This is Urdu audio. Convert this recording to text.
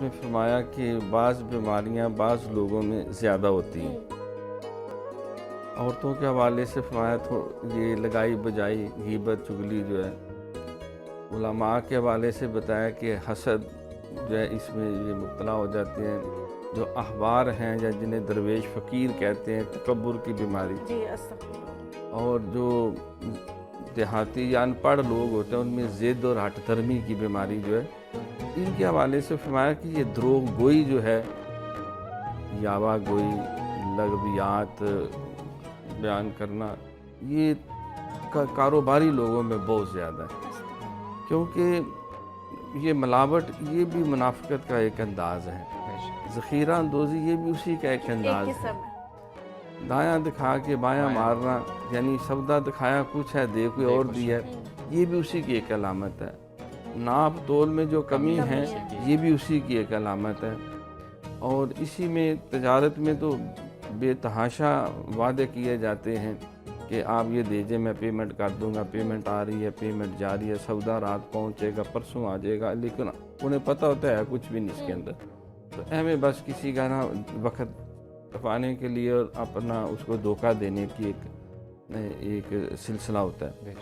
میں فرمایا کہ بعض بیماریاں بعض لوگوں میں زیادہ ہوتی ہیں۔ عورتوں کے حوالے سے فرمایا یہ لگائی بجائی غیبت چغلی جو ہے۔ علماء کے حوالے سے بتایا کہ حسد جو ہے اس میں یہ مبتلا ہو جاتے ہیں۔ جو احبار ہیں یا جنہیں درویش فقیر کہتے ہیں، تکبر کی بیماری، اور جو دیہاتی یا ان پڑھ لوگ ہوتے ہیں ان میں ضد اور ہٹ دھرمی کی بیماری جو ہے، ان کے حوالے سے فرمایا کہ یہ دروغ گوئی جو ہے، یاوہ گوئی، لغویات بیان کرنا، یہ کاروباری لوگوں میں بہت زیادہ ہے، کیونکہ یہ ملاوٹ یہ بھی منافقت کا ایک انداز ہے، ذخیرہ اندوزی یہ بھی اسی کا ایک انداز ہے، دایاں دکھا کے بایاں مارنا، یعنی سودا دکھایا کچھ ہے دے کوئی اور دیا ہے، یہ بھی اسی کی ایک علامت ہے۔ ناپ تول میں جو کمی ہے یہ بھی اسی کی ایک علامت ہے، اور اسی میں تجارت میں تو بے تحاشا وعدے کیے جاتے ہیں کہ آپ یہ دیجئے میں پیمنٹ کر دوں گا، پیمنٹ آ رہی ہے، پیمنٹ جاری ہے، سودا رات پہنچے گا، پرسوں آ جائے گا، لیکن انہیں پتہ ہوتا ہے کچھ بھی نہیں اس کے اندر، تو ہمیں بس کسی کا نا وقت پانے کے لیے اور اپنا اس کو دھوکہ دینے کی ایک سلسلہ ہوتا ہے۔